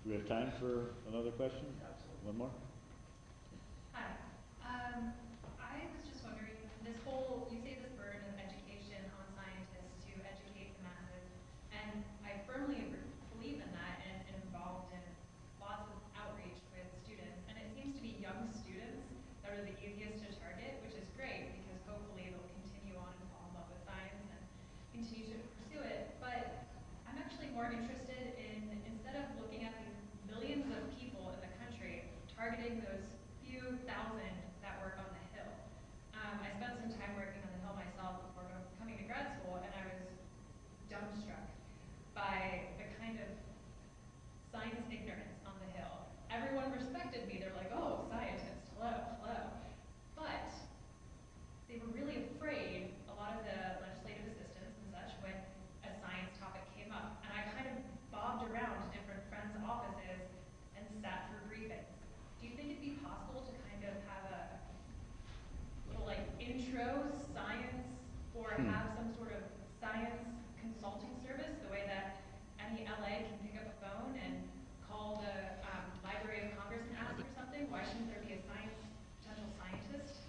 Do we have time for another question? Absolutely. One more? Hi. I was just wondering, this whole, you say this burden of education on scientists to educate the masses, and I firmly believe in that and involved in lots of outreach with students, and it seems to be young students that are the easiest to target, which is great because hopefully they'll continue on and fall in love with science and continue to pursue it. But I'm actually more interested in, instead of looking at these millions of people in the country, targeting those few thousand that work on the Hill. I spent some time working on the Hill myself before coming to grad school, and I was dumbstruck by the kind of science ignorance on the Hill. Everyone respected me. They're like, oh, scientist, hello, hello. But they were really afraid, a lot of the legislative assistants and such, when a science topic came up. And I kind of bobbed around to different friends' offices and sat through briefings. Do you think it'd be possible to kind of have a little like intro science, or have some sort of science consulting service, the way that any LA can pick up a phone and call the Library of Congress and ask for something? Why shouldn't there be a potential scientist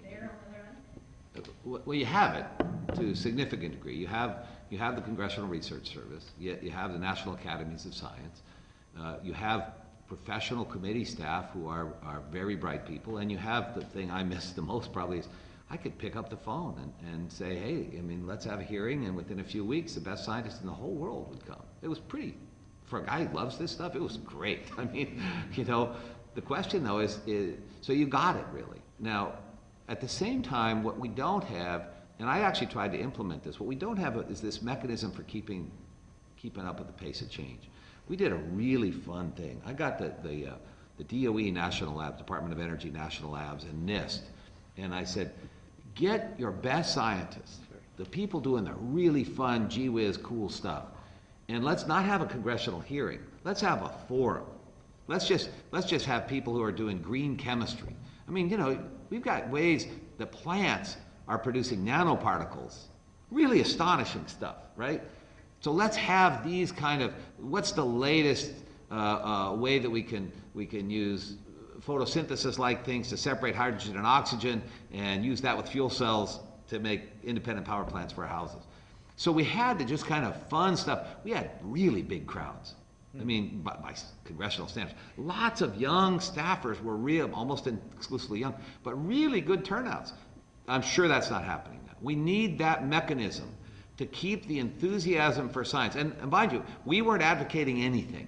there on the other end? Well, you have it to a significant degree. You have the Congressional Research Service. You have the National Academies of Science. You have professional committee staff who are very bright people, and you have the thing I miss the most probably is I could pick up the phone and say, hey, I mean, let's have a hearing, and within a few weeks, the best scientists in the whole world would come. It was pretty, for a guy who loves this stuff, it was great. I mean, you know, the question though is so you got it really. Now, at the same time, what we don't have, and I actually tried to implement this, what we don't have is this mechanism for keeping up with the pace of change. We did a really fun thing. I got the DOE National Labs, Department of Energy National Labs, and NIST, and I said, get your best scientists, the people doing the really fun, gee whiz, cool stuff, and let's not have a congressional hearing. Let's have a forum. Let's just have people who are doing green chemistry. I mean, you know, we've got ways that plants are producing nanoparticles, really astonishing stuff, right? So let's have these kind of, what's the latest way that we can use photosynthesis-like things to separate hydrogen and oxygen and use that with fuel cells to make independent power plants for our houses. So we had to just kind of fun stuff. We had really big crowds. I mean, by congressional standards. Lots of young staffers were real, almost exclusively young, but really good turnouts. I'm sure that's not happening now. We need that mechanism to keep the enthusiasm for science. And mind you, we weren't advocating anything.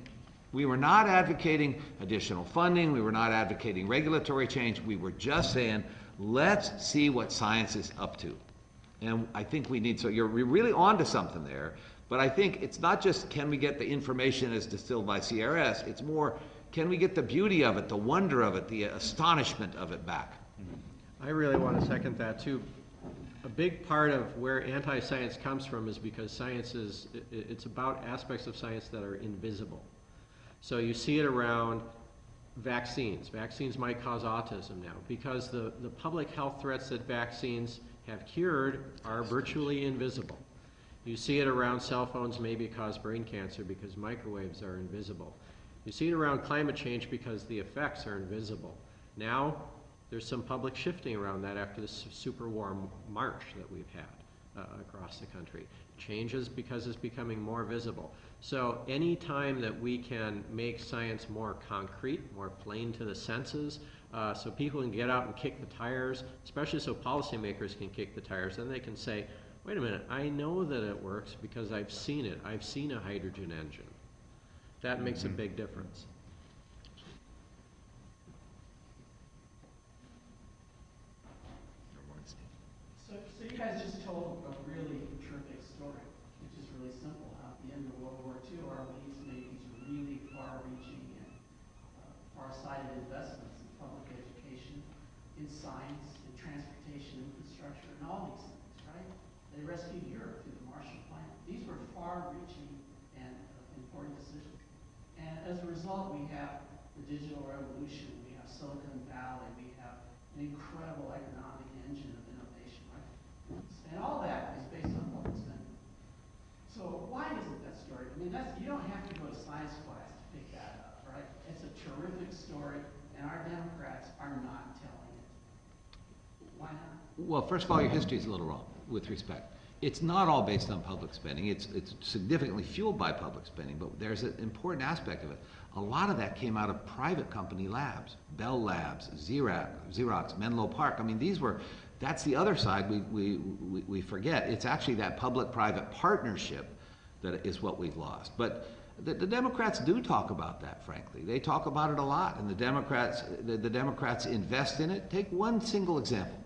We were not advocating additional funding. We were not advocating regulatory change. We were just saying, let's see what science is up to. And I think we need, so you're really onto something there. But I think it's not just can we get the information as distilled by CRS, it's more can we get the beauty of it, the wonder of it, the astonishment of it back. I really want to second that too. A big part of where anti-science comes from is because science is, it's about aspects of science that are invisible. So you see it around vaccines. Vaccines might cause autism now because the public health threats that vaccines have cured are virtually invisible. You see it around cell phones maybe cause brain cancer because microwaves are invisible. You see it around climate change because the effects are invisible. Now, there's some public shifting around that after this super warm March that we've had across the country. Changes because it's becoming more visible. So any time that we can make science more concrete, more plain to the senses, so people can get out and kick the tires, especially so policymakers can kick the tires, then they can say, wait a minute, I know that it works because I've seen it. I've seen a hydrogen engine. That makes a big difference. So you guys just told a really terrific story, which is really simple. How at the end of World War II, our elites made these really far-reaching and far-sighted investments in public education, in science, in transportation infrastructure, and all these things, right? They rescued Europe through the Marshall Plan. These were far-reaching and important decisions. And as a result, we have the digital revolution, we have Silicon Valley, we have an incredible economic engine of innovation, right? And all that is based on public spending. So why isn't that story? I mean, you don't have to go to science class to pick that up, right? It's a terrific story, and our Democrats are not telling it. Why not? Well, first of all, your history is a little wrong, with respect. It's not all based on public spending. It's significantly fueled by public spending, but there's an important aspect of it. A lot of that came out of private company labs, Bell Labs, Xerox, Menlo Park. I mean, that's the other side we forget. It's actually that public-private partnership that is what we've lost. But the Democrats do talk about that, frankly. They talk about it a lot, and the Democrats invest in it. Take one single example.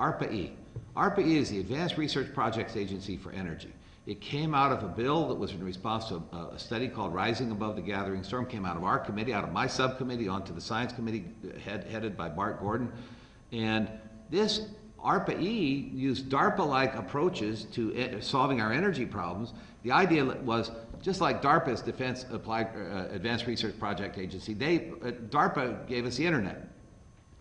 ARPA-E. ARPA-E is the Advanced Research Projects Agency for Energy. It came out of a bill that was in response to a study called Rising Above the Gathering Storm, came out of our committee, out of my subcommittee, onto the Science Committee headed by Bart Gordon. And this ARPA-E used DARPA-like approaches to solving our energy problems. The idea was, just like DARPA's Defense Advanced Research Project Agency, DARPA gave us the internet,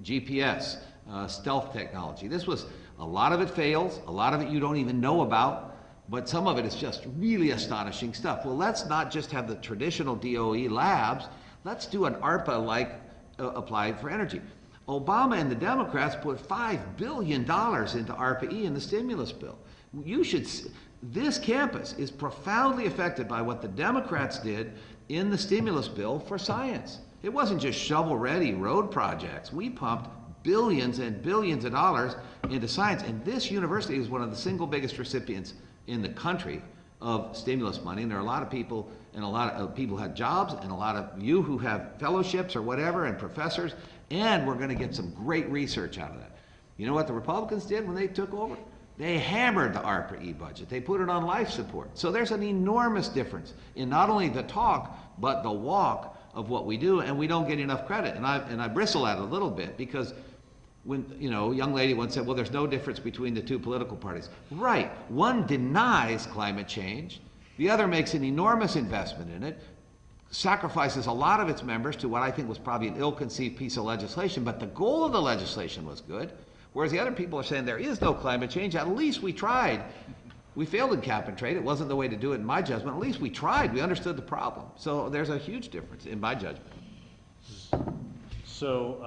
GPS, stealth technology. This was, a lot of it fails, a lot of it you don't even know about, but some of it is just really astonishing stuff. Well, let's not just have the traditional DOE labs, let's do an ARPA-like applied for energy. Obama and the Democrats put $5 billion into ARPA-E in the stimulus bill. This campus is profoundly affected by what the Democrats did in the stimulus bill for science. It wasn't just shovel-ready road projects. We pumped billions and billions of dollars into science, and this university is one of the single biggest recipients in the country of stimulus money, and there are a lot of people, and a lot of people had jobs, and a lot of you who have fellowships or whatever, and professors, and we're going to get some great research out of that. You know what the Republicans did when they took over? They hammered the ARPA-E budget. They put it on life support. So there's an enormous difference in not only the talk, but the walk of what we do, and we don't get enough credit. And I bristle at it a little bit, because when, you know, a young lady once said, well, there's no difference between the two political parties. Right. One denies climate change. The other makes an enormous investment in it, sacrifices a lot of its members to what I think was probably an ill-conceived piece of legislation, but the goal of the legislation was good. Whereas the other people are saying there is no climate change. At least we tried. We failed in cap and trade. It wasn't the way to do it in my judgment. At least we tried. We understood the problem. So there's a huge difference in my judgment. So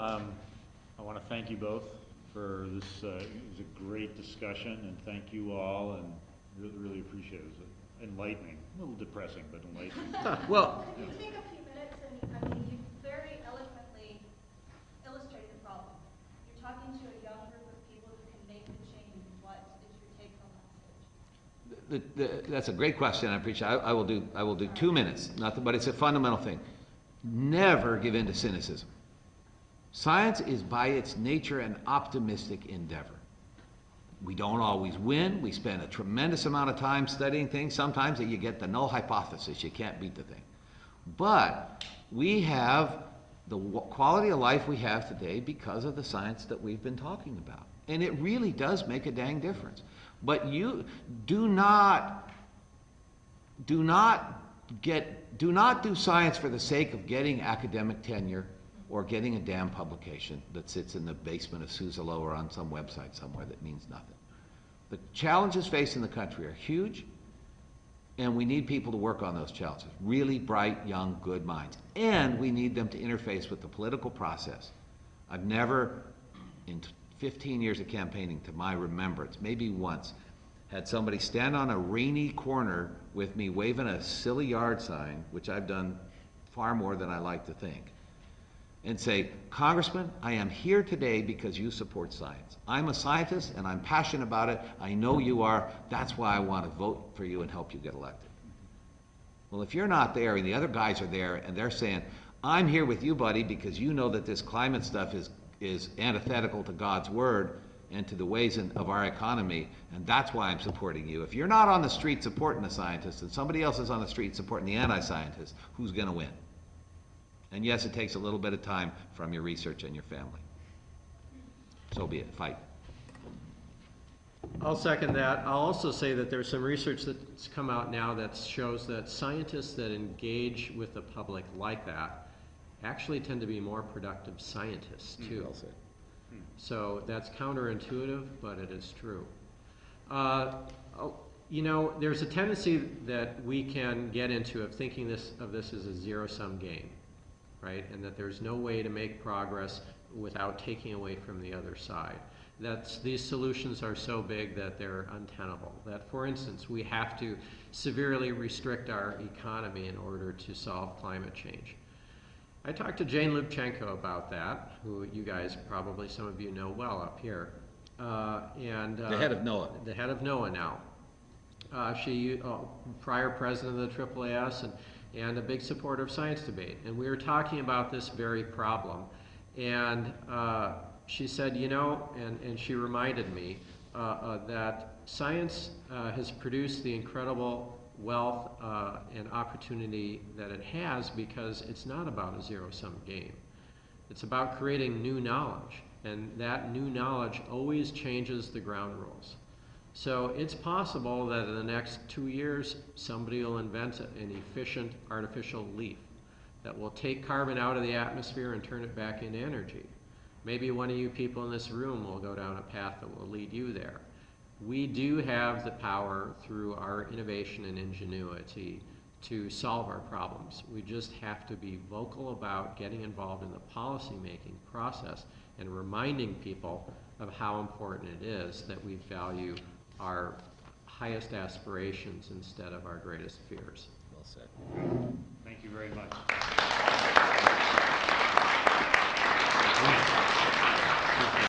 I want to thank you both for this. It was a great discussion, and thank you all, and really appreciate it. It was enlightening, a little depressing, but enlightening. Well, Could you take a few minutes and, I mean, you very eloquently illustrate the problem. You're talking to a young group of people who can make the change. What is your take-home message? that's a great question. I appreciate it. I will do 2 minutes. Nothing, but it's a fundamental thing. Never give in to cynicism. Science is by its nature an optimistic endeavor. We don't always win. We spend a tremendous amount of time studying things. Sometimes you get the null hypothesis. You can't beat the thing. But we have the quality of life we have today because of the science that we've been talking about. And it really does make a dang difference. But you do not do science for the sake of getting academic tenure or getting a damn publication that sits in the basement of Suzzallo or on some website somewhere that means nothing. The challenges facing the country are huge, and we need people to work on those challenges. Really bright, young, good minds. And we need them to interface with the political process. I've never, in 15 years of campaigning, to my remembrance, maybe once, had somebody stand on a rainy corner with me waving a silly yard sign, which I've done far more than I like to think, and say, Congressman, I am here today because you support science. I'm a scientist and I'm passionate about it. I know you are. That's why I want to vote for you and help you get elected. Well, if you're not there and the other guys are there and they're saying, I'm here with you, buddy, because you know that this climate stuff is antithetical to God's word and to the ways of our economy, and that's why I'm supporting you. If you're not on the street supporting the scientists and somebody else is on the street supporting the anti-scientists, who's going to win? And yes, it takes a little bit of time from your research and your family. So be it. Fight. I'll second that. I'll also say that there's some research that's come out now that shows that scientists that engage with the public like that actually tend to be more productive scientists too. Well said. So that's counterintuitive, but it is true. You know, there's a tendency that we can get into of thinking of this as a zero-sum game, right? And that there's no way to make progress without taking away from the other side. These solutions are so big that they're untenable. That, for instance, we have to severely restrict our economy in order to solve climate change. I talked to Jane Lubchenco about that, who you guys, probably some of you know well up here. The head of NOAA. The head of NOAA now. Prior president of the AAAS and a big supporter of science debate. And we were talking about this very problem. And she said, you know, and she reminded me that science has produced the incredible wealth and opportunity that it has because it's not about a zero-sum game. It's about creating new knowledge, and that new knowledge always changes the ground rules. So it's possible that in the next 2 years, somebody will invent an efficient artificial leaf that will take carbon out of the atmosphere and turn it back into energy. Maybe one of you people in this room will go down a path that will lead you there. We do have the power through our innovation and ingenuity to solve our problems. We just have to be vocal about getting involved in the policy-making process and reminding people of how important it is that we value our highest aspirations instead of our greatest fears. Well said. Thank you very much.